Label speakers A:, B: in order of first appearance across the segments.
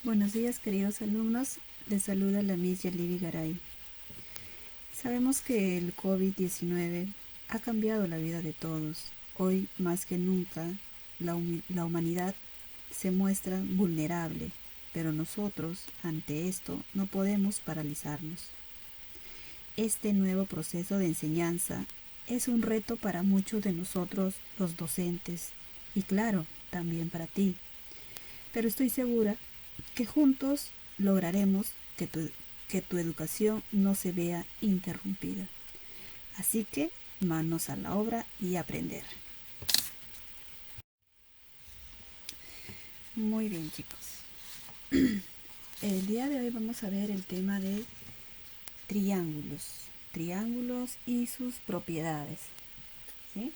A: Buenos días, queridos alumnos. Les saluda la Miss Yalivi Garay. Sabemos que el COVID-19 ha cambiado la vida de todos. Hoy, más que nunca, la humanidad se muestra vulnerable, pero nosotros, ante esto, no podemos paralizarnos. Este nuevo proceso de enseñanza es un reto para muchos de nosotros, los docentes, y claro, también para ti. Pero estoy segura que juntos lograremos que tu educación no se vea interrumpida. Así que manos a la obra y aprender. Muy bien, chicos. El día de hoy vamos a ver el tema de triángulos y sus propiedades. ¿Sí?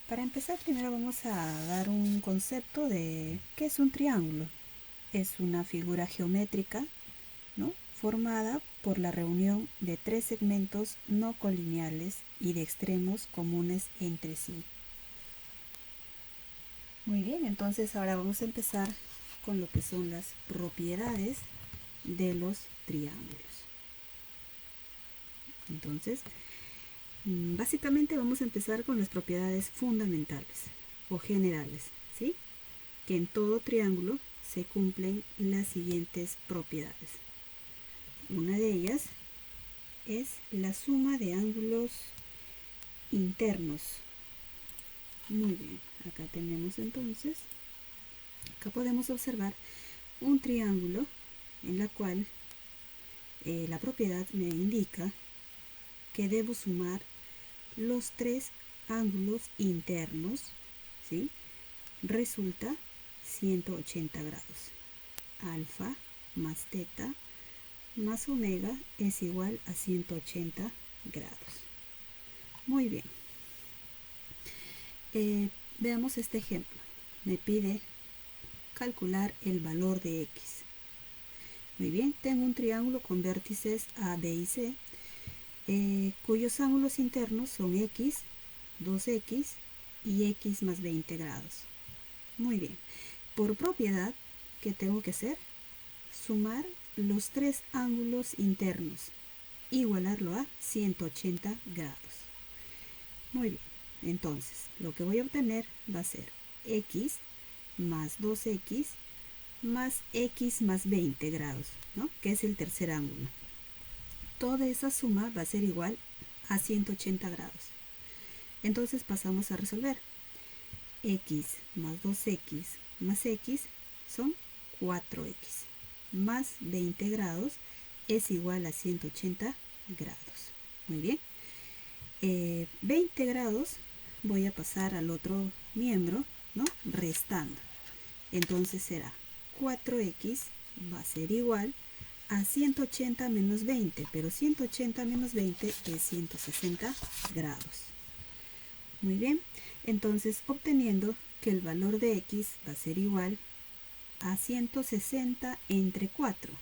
A: Para empezar, primero vamos a dar un concepto de qué es un triángulo. Es una figura geométrica, ¿no?, formada por la reunión de tres segmentos no colineales y de extremos comunes entre sí. Muy bien, entonces ahora vamos a empezar con lo que son las propiedades de los triángulos. Entonces, básicamente vamos a empezar con las propiedades fundamentales o generales, ¿sí? Que en todo triángulo se cumplen las siguientes propiedades. Una de ellas es la suma de ángulos internos. Muy bien, acá tenemos entonces, acá podemos observar un triángulo en la cual la propiedad me indica que debo sumar los tres ángulos internos, ¿sí? Resulta 180 grados. Alfa más teta más omega es igual a 180 grados. Muy bien. Veamos este ejemplo. Me pide calcular el valor de x. Muy bien, tengo un triángulo con vértices A, B y C, cuyos ángulos internos son x, 2x y x más 20 grados. Muy bien. Por propiedad, ¿qué tengo que hacer? Sumar los tres ángulos internos, igualarlo a 180 grados. Muy bien, entonces lo que voy a obtener va a ser x más 2x más x más 20 grados, ¿no?, que es el tercer ángulo. Toda esa suma va a ser igual a 180 grados. Entonces pasamos a resolver. X más 2x más x son 4x más 20 grados es igual a 180 grados. Muy bien. 20 grados voy a pasar al otro miembro, ¿no?, restando. Entonces será 4x va a ser igual a 180 menos 20, pero 180 menos 20 es 160 grados. Muy bien, entonces obteniendo que el valor de x va a ser igual a 160 entre 4.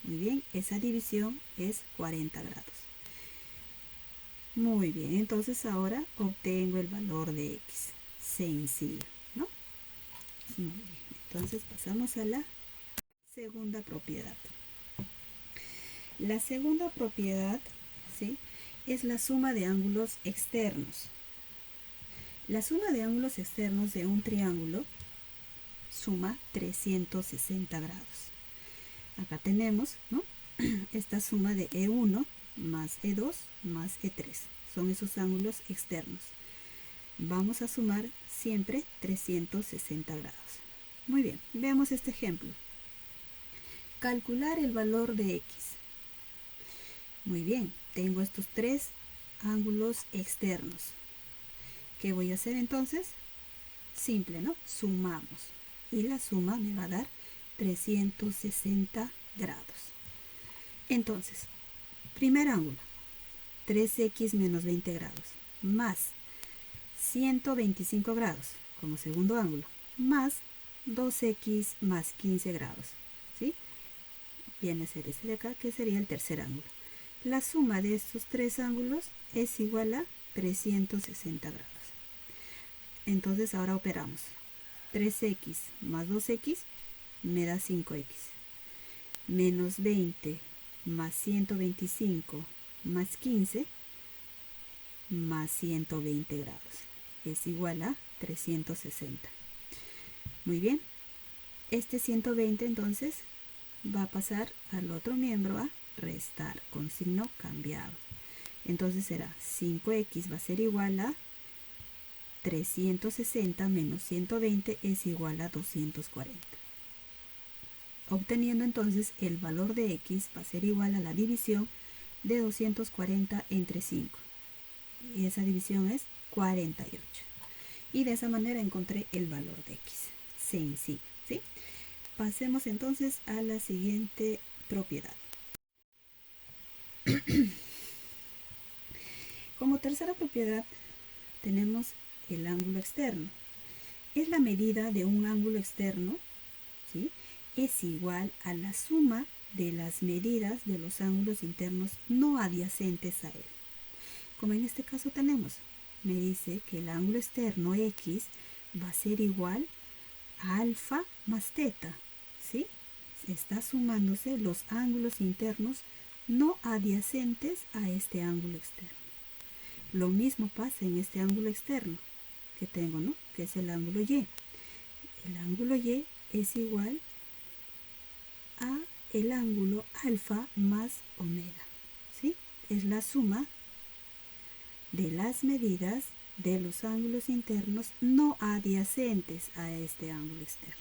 A: Muy bien, esa división es 40 grados. Muy bien, entonces ahora obtengo el valor de x. Sencillo, ¿no? Muy bien, entonces pasamos a la segunda propiedad. La segunda propiedad, ¿sí?, es la suma de ángulos externos. La suma de ángulos externos de un triángulo suma 360 grados. Acá tenemos, ¿no?, esta suma de E1 más E2 más E3. Son esos ángulos externos. Vamos a sumar siempre 360 grados. Muy bien, veamos este ejemplo. Calcular el valor de x. Muy bien, tengo estos tres ángulos externos. ¿Qué voy a hacer entonces? Simple, ¿no? Sumamos. Y la suma me va a dar 360 grados. Entonces, primer ángulo, 3x menos 20 grados, más 125 grados como segundo ángulo, más 2x más 15 grados, ¿sí? Viene a ser este de acá, que sería el tercer ángulo. La suma de estos tres ángulos es igual a 360 grados. Entonces ahora operamos. 3x más 2x me da 5x. Menos 20 más 125 más 15 más 120 grados. Es igual a 360. Muy bien. Este 120 entonces va a pasar al otro miembro a restar con signo cambiado. Entonces será 5x va a ser igual a 360 menos 120 es igual a 240. Obteniendo entonces el valor de x va a ser igual a la división de 240 entre 5. Y esa división es 48. Y de esa manera encontré el valor de x. Sencillo, ¿sí? Pasemos entonces a la siguiente propiedad. Como tercera propiedad tenemos el ángulo externo. Es la medida de un ángulo externo, ¿sí? Es igual a la suma de las medidas de los ángulos internos no adyacentes a él. Como en este caso tenemos, me dice que el ángulo externo x va a ser igual a alfa más teta, ¿sí? Está sumándose los ángulos internos no adyacentes a este ángulo externo. Lo mismo pasa en este ángulo externo que tengo, ¿no? Que es el ángulo y. El ángulo y es igual a el ángulo alfa más omega, ¿sí? Es la suma de las medidas de los ángulos internos no adyacentes a este ángulo externo.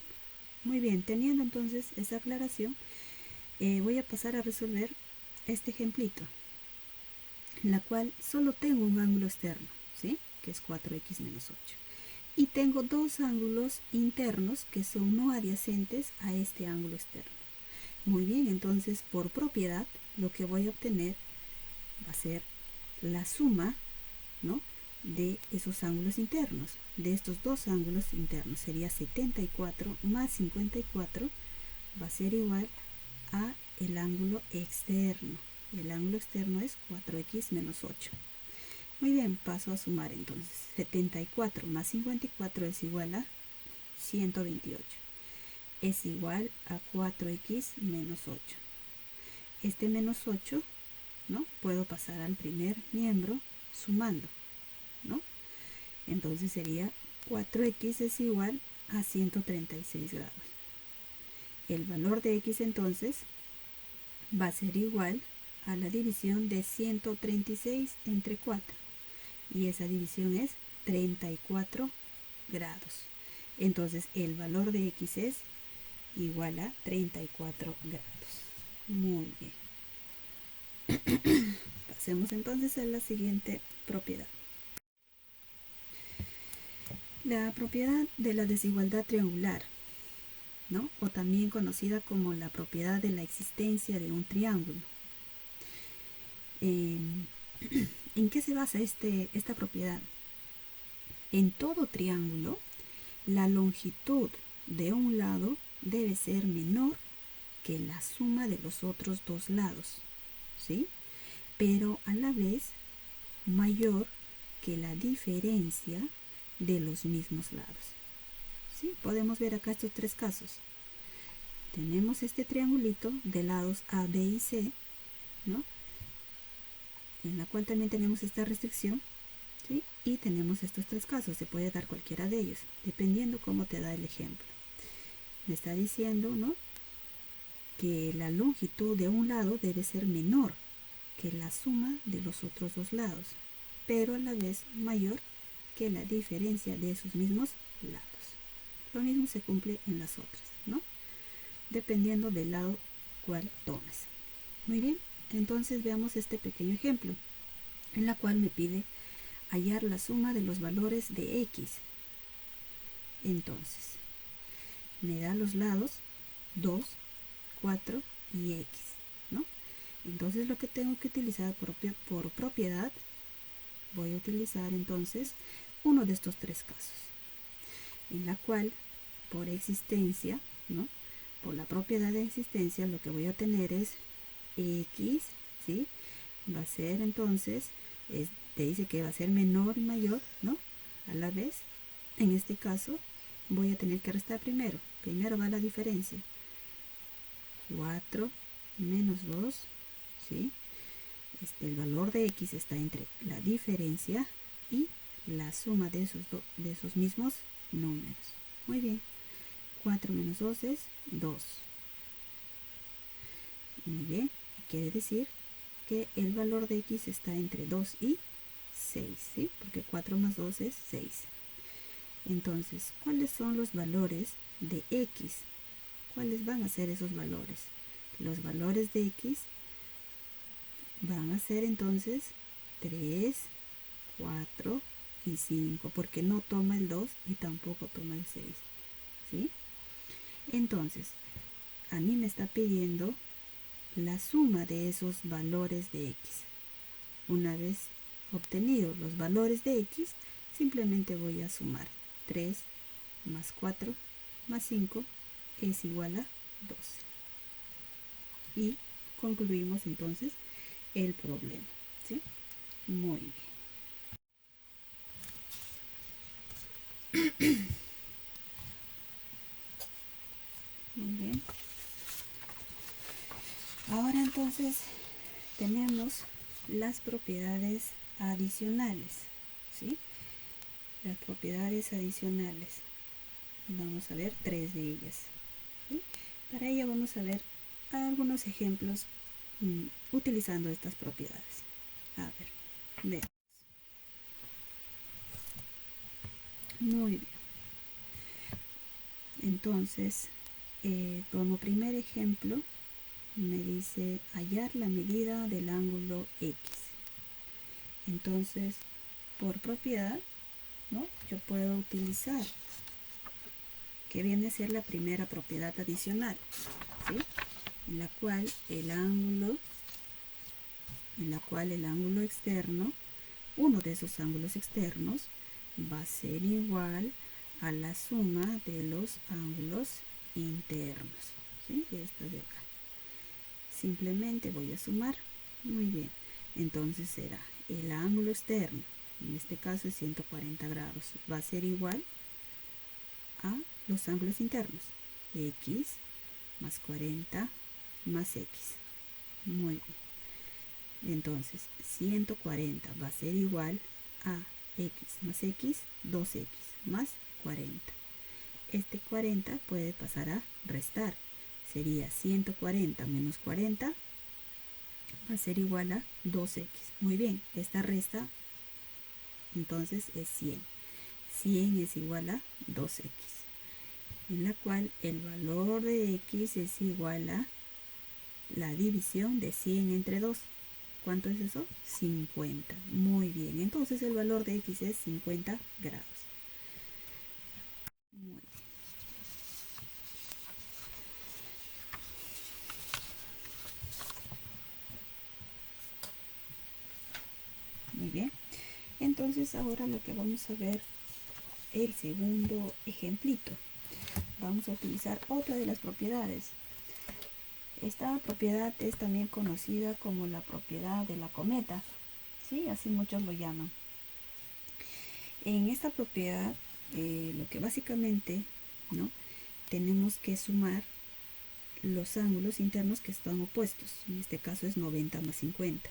A: Muy bien, teniendo entonces esa aclaración, voy a pasar a resolver este ejemplito, en la cual solo tengo un ángulo externo, ¿sí? Que es 4x menos 8. Y tengo dos ángulos internos que son no adyacentes a este ángulo externo. Muy bien, entonces por propiedad lo que voy a obtener va a ser la suma, ¿no?, de esos ángulos internos, de estos dos ángulos internos. Sería 74 más 54 va a ser igual a el ángulo externo. El ángulo externo es 4x menos 8. Muy bien, paso a sumar entonces. 74 más 54 es igual a 128. Es igual a 4x menos 8. Este menos 8, ¿no?, puedo pasar al primer miembro sumando, ¿no? Entonces sería 4x es igual a 136 grados. El valor de x entonces va a ser igual a la división de 136 entre 4. Y esa división es 34 grados. Entonces el valor de x es igual a 34 grados. Muy bien. Pasemos entonces a la siguiente propiedad. La propiedad de la desigualdad triangular, ¿no?, o también conocida como la propiedad de la existencia de un triángulo. ¿En qué se basa esta propiedad? En todo triángulo, la longitud de un lado debe ser menor que la suma de los otros dos lados, ¿sí?, pero a la vez mayor que la diferencia de los mismos lados. ¿Sí? Podemos ver acá estos tres casos. Tenemos este triangulito de lados A, B y C, ¿no?, en la cual también tenemos esta restricción, ¿sí?, y tenemos estos tres casos. Se puede dar cualquiera de ellos, dependiendo cómo te da el ejemplo. Me está diciendo, ¿no?, que la longitud de un lado debe ser menor que la suma de los otros dos lados, pero a la vez mayor que la diferencia de esos mismos lados. Lo mismo se cumple en las otras, ¿no?, dependiendo del lado cual tomes. Muy bien, entonces veamos este pequeño ejemplo, en la cual me pide hallar la suma de los valores de x. Entonces, me da los lados 2, 4 y x, ¿no? Entonces lo que tengo que utilizar por propiedad, voy a utilizar entonces uno de estos tres casos, en la cual por existencia, ¿no?, por la propiedad de existencia, lo que voy a tener es x, ¿sí?, va a ser entonces, te dice que va a ser menor y mayor, ¿no?, a la vez. En este caso voy a tener que restar primero va la diferencia, 4 menos 2, ¿sí? El valor de x está entre la diferencia y la suma de esos mismos números. Muy bien. 4 menos 2 es 2. Muy bien. Quiere decir que el valor de x está entre 2 y 6, ¿sí? Porque 4 más 2 es 6. Entonces, ¿cuáles son los valores de x? ¿Cuáles van a ser esos valores? Los valores de x van a ser entonces 3, 4 y 5, porque no toma el 2 y tampoco toma el 6, ¿sí? Entonces, a mí me está pidiendo la suma de esos valores de x. Una vez obtenidos los valores de x, simplemente voy a sumar 3 más 4 más 5 es igual a 12. Y concluimos entonces el problema, ¿sí? Muy bien. Muy bien. Ahora entonces tenemos las propiedades adicionales, ¿sí? Las propiedades adicionales. Vamos a ver 3 de ellas, ¿sí? Para ello vamos a ver algunos ejemplos utilizando estas propiedades. A ver, veamos. Muy bien. Entonces, como primer ejemplo, me dice hallar la medida del ángulo X. Entonces, por propiedad, ¿no? Yo puedo utilizar, que viene a ser la primera propiedad adicional, ¿sí? En la cual el ángulo externo, uno de esos ángulos externos, va a ser igual a la suma de los ángulos internos, ¿sí? Esta de acá. Simplemente voy a sumar. Muy bien. Entonces será el ángulo externo, en este caso es 140 grados, va a ser igual a los ángulos internos, x más 40 más x. Muy bien. Entonces 140 va a ser igual a x más x, 2x más 40. Este 40 puede pasar a restar. Sería 140 menos 40 va a ser igual a 2x. Muy bien, esta resta entonces es 100. 100 es igual a 2x, en la cual el valor de x es igual a la división de 100 entre 2. ¿Cuánto es eso? 50. Muy bien, entonces el valor de x es 50 grados. Muy bien. Muy bien. Entonces ahora lo que vamos a ver, el segundo ejemplito. Vamos a utilizar otra de las propiedades. Esta propiedad es también conocida como la propiedad de la cometa, ¿sí? Así muchos lo llaman. En esta propiedad, lo que básicamente, ¿no? Tenemos que sumar los ángulos internos que están opuestos. En este caso es 90 más 50.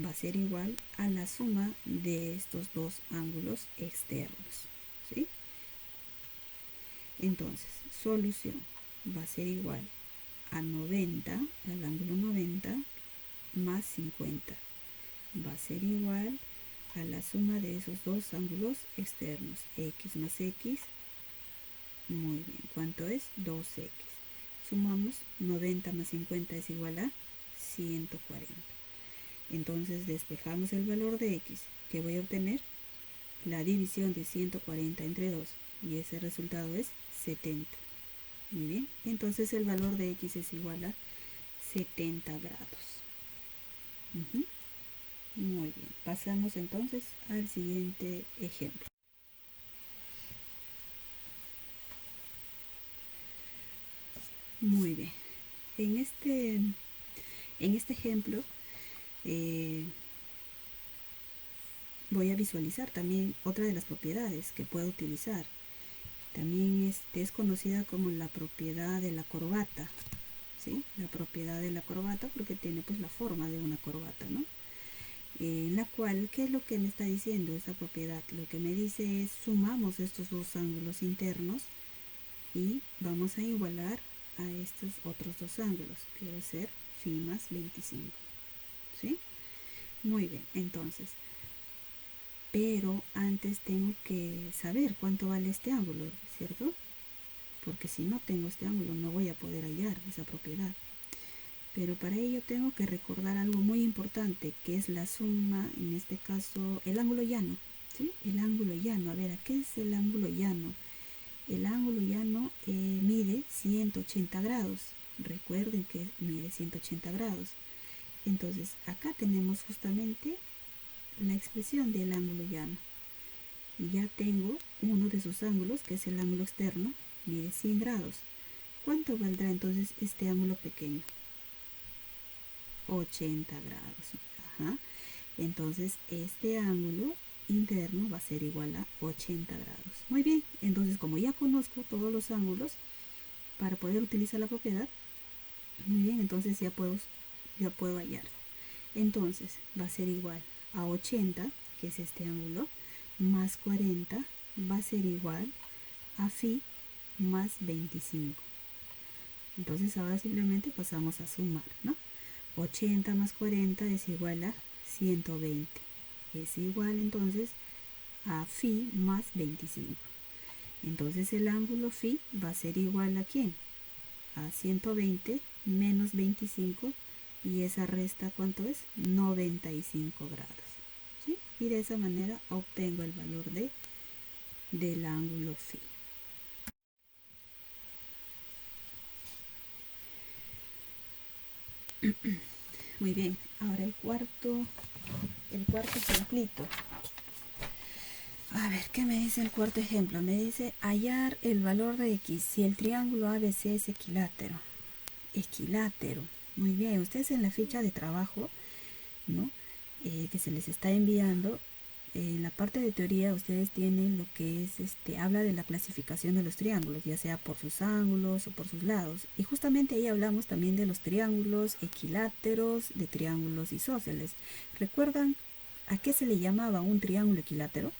A: Va a ser igual a la suma de estos dos ángulos externos, ¿sí? Entonces, solución va a ser igual a 90, al ángulo 90, más 50. Va a ser igual a la suma de esos dos ángulos externos, x más x. Muy bien, ¿cuánto es? 2x. Sumamos, 90 más 50 es igual a 140. Entonces despejamos el valor de x. ¿Qué voy a obtener? La división de 140 entre 2. Y ese resultado es 70. Muy bien, entonces el valor de x es igual a 70 grados. Muy bien, pasamos entonces al siguiente ejemplo. Muy bien, en este ejemplo voy a visualizar también otra de las propiedades que puedo utilizar. También es conocida como la propiedad de la corbata, ¿sí? La propiedad de la corbata, porque tiene pues la forma de una corbata, ¿no? En la cual, ¿qué es lo que me está diciendo esta propiedad? Lo que me dice es sumamos estos dos ángulos internos y vamos a igualar a estos otros dos ángulos, que va a ser phi más 25, ¿sí? Muy bien, entonces, pero antes tengo que saber cuánto vale este ángulo, ¿cierto? Porque si no tengo este ángulo no voy a poder hallar esa propiedad. Pero para ello tengo que recordar algo muy importante, que es la suma, en este caso, el ángulo llano, ¿sí? El ángulo llano, a ver, ¿qué es el ángulo llano? El ángulo llano mide 180 grados. Recuerden que mide 180 grados. Entonces, acá tenemos justamente la expresión del ángulo llano. Y ya tengo uno de sus ángulos, que es el ángulo externo, mide 100 grados. ¿Cuánto valdrá entonces este ángulo pequeño? 80 grados. Ajá. Entonces, este ángulo interno va a ser igual a 80 grados. Muy bien, entonces como ya conozco todos los ángulos, para poder utilizar la propiedad, muy bien, entonces ya puedo hallarlo. Entonces, va a ser igual a 80, que es este ángulo, más 40, va a ser igual a phi más 25. Entonces ahora simplemente pasamos a sumar, ¿no? 80 más 40 es igual a 120. Es igual entonces a phi más 25. Entonces el ángulo phi va a ser igual a ¿quién? A 120 menos 25, y esa resta, ¿cuánto es? 95 grados. ¿Sí? Y de esa manera obtengo el valor del ángulo phi. Muy bien, ahora el cuarto ejemplito. A ver, ¿qué me dice el cuarto ejemplo? Me dice hallar el valor de x si el triángulo ABC es equilátero. Equilátero. Muy bien, ustedes en la ficha de trabajo, ¿no? Que se les está enviando, en la parte de teoría ustedes tienen lo que es, habla de la clasificación de los triángulos, ya sea por sus ángulos o por sus lados. Y justamente ahí hablamos también de los triángulos equiláteros, de triángulos isósceles. ¿Recuerdan a qué se le llamaba un triángulo equilátero?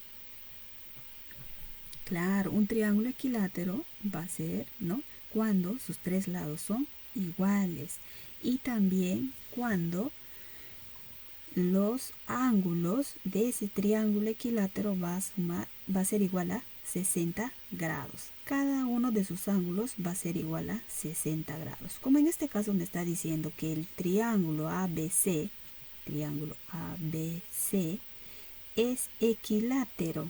A: Claro, un triángulo equilátero va a ser, ¿no? Cuando sus tres lados son iguales, y también cuando los ángulos de ese triángulo equilátero va a ser igual a 60 grados. Cada uno de sus ángulos va a ser igual a 60 grados. Como en este caso me está diciendo que el triángulo ABC es equilátero,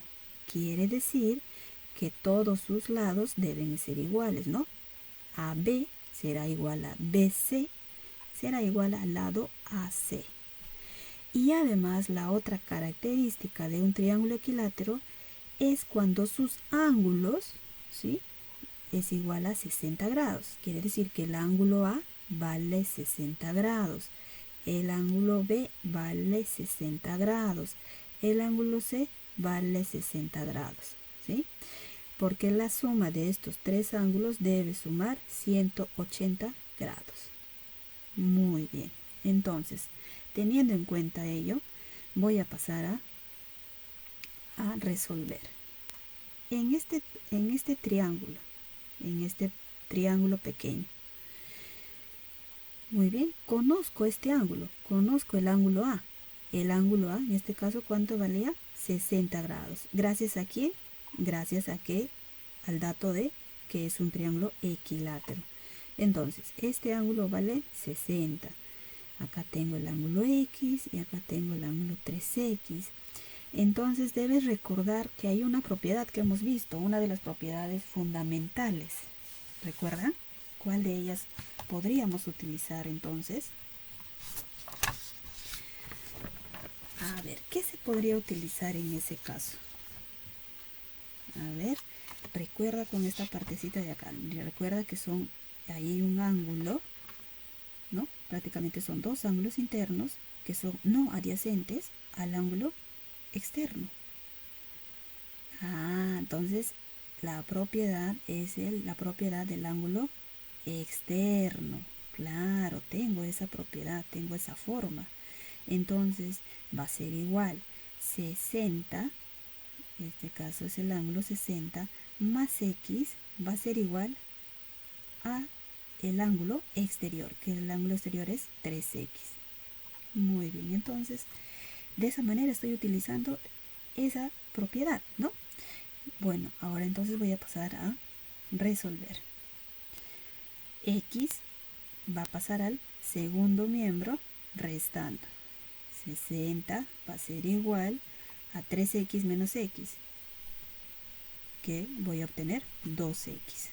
A: quiere decir que todos sus lados deben ser iguales, ¿no? AB será igual a BC, será igual al lado AC. Y además la otra característica de un triángulo equilátero es cuando sus ángulos, ¿sí?, es igual a 60 grados. Quiere decir que el ángulo A vale 60 grados, el ángulo B vale 60 grados, el ángulo C vale 60 grados, ¿sí? Porque la suma de estos tres ángulos debe sumar 180 grados. Muy bien. Entonces, teniendo en cuenta ello, voy a pasar a resolver. En este triángulo pequeño. Muy bien, conozco este ángulo, conozco el ángulo A. El ángulo A, en este caso, ¿cuánto valía? 60 grados. ¿Gracias a quién? Gracias al dato de que es un triángulo equilátero. Entonces, este ángulo vale 60. Acá tengo el ángulo X y acá tengo el ángulo 3X. Entonces debes recordar que hay una propiedad que hemos visto, una de las propiedades fundamentales. ¿Recuerdan? ¿Cuál de ellas podríamos utilizar entonces? A ver, ¿qué se podría utilizar en ese caso? A ver, recuerda con esta partecita de acá. Recuerda que hay un ángulo, ¿no? Prácticamente son dos ángulos internos que son no adyacentes al ángulo externo. Entonces la propiedad es la propiedad del ángulo externo. Claro, tengo esa propiedad, tengo esa forma. Entonces va a ser igual 60, en este caso es el ángulo 60, más x va a ser igual a el ángulo exterior, que el ángulo exterior es 3x. Muy bien, entonces de esa manera estoy utilizando esa propiedad, ¿no? Bueno, ahora entonces voy a pasar a resolver. X va a pasar al segundo miembro restando. 60 va a ser igual a 3x menos x, que voy a obtener 2x.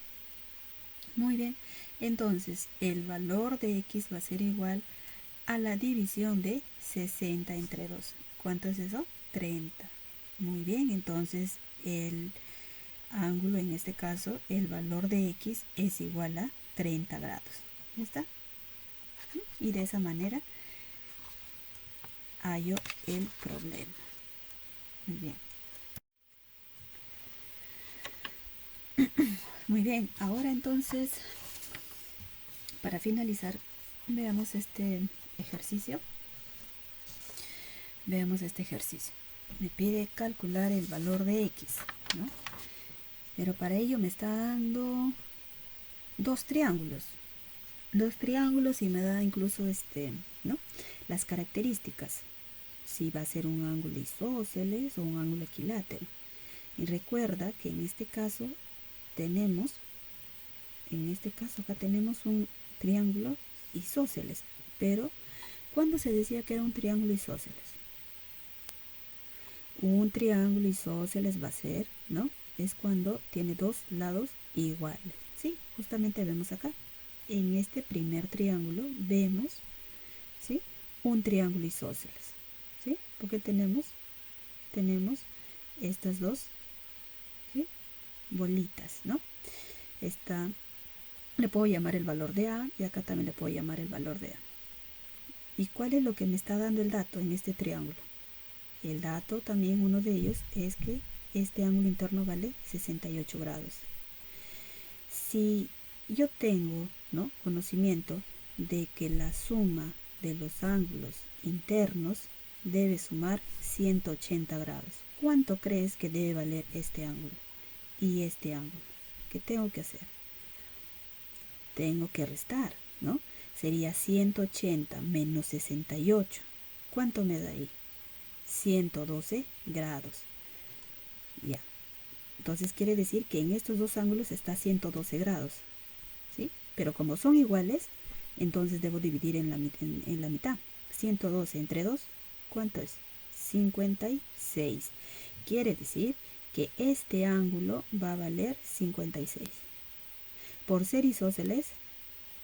A: Muy bien, entonces el valor de x va a ser igual a la división de 60 entre 2. ¿Cuánto es eso? 30. Muy bien, entonces el ángulo, en este caso, el valor de x es igual a 30 grados. ¿Ya está? Y de esa manera hallo el problema. Muy bien. Muy bien, ahora entonces, para finalizar, veamos este ejercicio. Veamos este ejercicio. Me pide calcular el valor de x, ¿no? Pero para ello me está dando dos triángulos. Y me da incluso ¿no? Las características. Si va a ser un ángulo isósceles o un ángulo equilátero. Y recuerda que en este caso acá tenemos un triángulo isósceles. Pero, ¿cuándo se decía que era un triángulo isósceles? Un triángulo isósceles va a ser, ¿no? Es cuando tiene dos lados iguales. Sí, justamente vemos acá. En este primer triángulo vemos, ¿sí? Un triángulo isósceles, ¿sí? Porque tenemos estas dos, ¿sí? Bolitas, ¿no? Esta le puedo llamar el valor de A y acá también le puedo llamar el valor de A. ¿Y cuál es lo que me está dando el dato en este triángulo? El dato también, uno de ellos, es que este ángulo interno vale 68 grados. Si yo tengo, ¿no?, conocimiento de que la suma de los ángulos internos debe sumar 180 grados, ¿cuánto crees que debe valer este ángulo y este ángulo? ¿Qué tengo que hacer? Tengo que restar, ¿no? Sería 180 menos 68. ¿Cuánto me da ahí? 112 grados. Ya. Entonces quiere decir que en estos dos ángulos está 112 grados. ¿Sí? Pero como son iguales, entonces debo dividir en la mitad. 112 entre 2, ¿cuánto es? 56. Quiere decir que este ángulo va a valer 56. Por ser isósceles,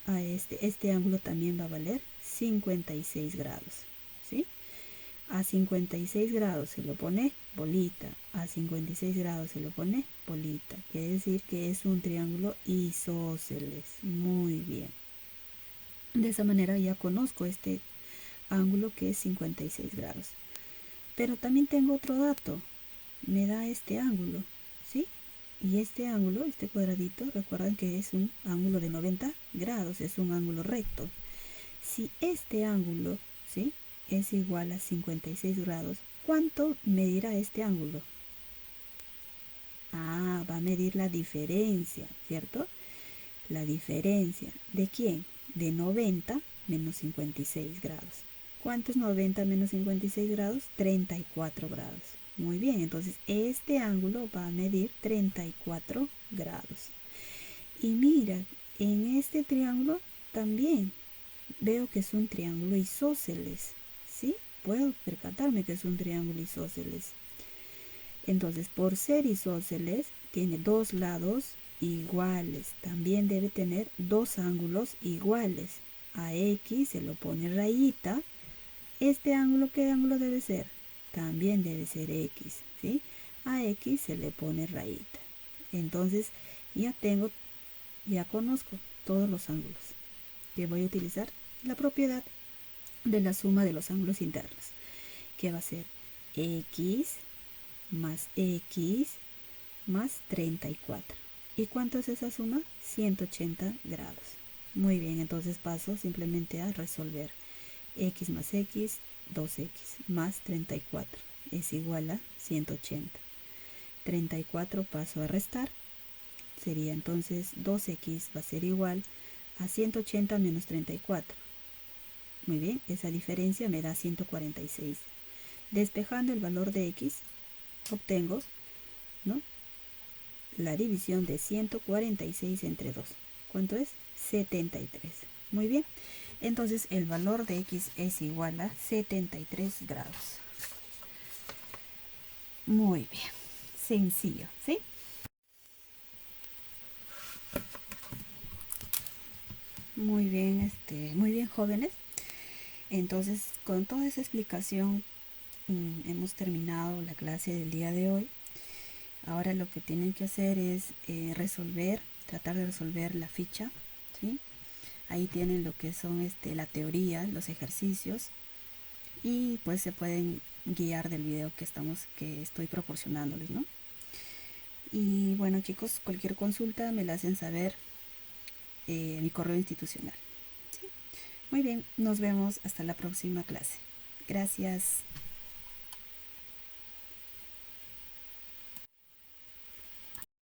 A: a este ángulo también va a valer 56 grados. ¿Sí? A 56 grados se lo pone bolita, a 56 grados se lo pone bolita. Quiere decir que es un triángulo isósceles. Muy bien. De esa manera ya conozco este ángulo que es 56 grados. Pero también tengo otro dato. Me da este ángulo, ¿sí? Y este ángulo, este cuadradito, recuerdan que es un ángulo de 90 grados, es un ángulo recto. Si este ángulo, ¿sí?, es igual a 56 grados, ¿cuánto medirá este ángulo? Ah, va a medir la diferencia, ¿cierto? La diferencia, ¿de quién? De 90 menos 56 grados. ¿Cuánto es 90 menos 56 grados? 34 grados. Muy bien, entonces este ángulo va a medir 34 grados. Y mira, en este triángulo también veo que es un triángulo isósceles. ¿Sí? Puedo percatarme que es un triángulo isósceles. Entonces, por ser isósceles, tiene dos lados iguales. También debe tener dos ángulos iguales. A X se lo pone rayita. Este ángulo, ¿qué ángulo debe ser? También debe ser X, ¿sí? A X se le pone rayita. Entonces, ya conozco todos los ángulos. Que voy a utilizar la propiedad de la suma de los ángulos internos, que va a ser X más 34. ¿Y cuánto es esa suma? 180 grados. Muy bien, entonces paso simplemente a resolver. X más X, 2X más 34 es igual a 180. 34 paso a restar. Sería entonces 2X va a ser igual a 180 menos 34. Muy bien, esa diferencia me da 146. Despejando el valor de X, obtengo, ¿no?, la división de 146 entre 2. ¿Cuánto es? 73. Muy bien. Entonces el valor de X es igual a 73 grados. Muy bien. Sencillo, ¿sí? Muy bien, jóvenes. Entonces, con toda esa explicación, hemos terminado la clase del día de hoy. Ahora lo que tienen que hacer es tratar de resolver la ficha, ¿sí? Ahí tienen lo que son la teoría, los ejercicios, y pues se pueden guiar del video que estoy proporcionándoles, ¿no? Y bueno, chicos, cualquier consulta me la hacen saber en mi correo institucional, ¿sí? Muy bien, nos vemos hasta la próxima clase. Gracias.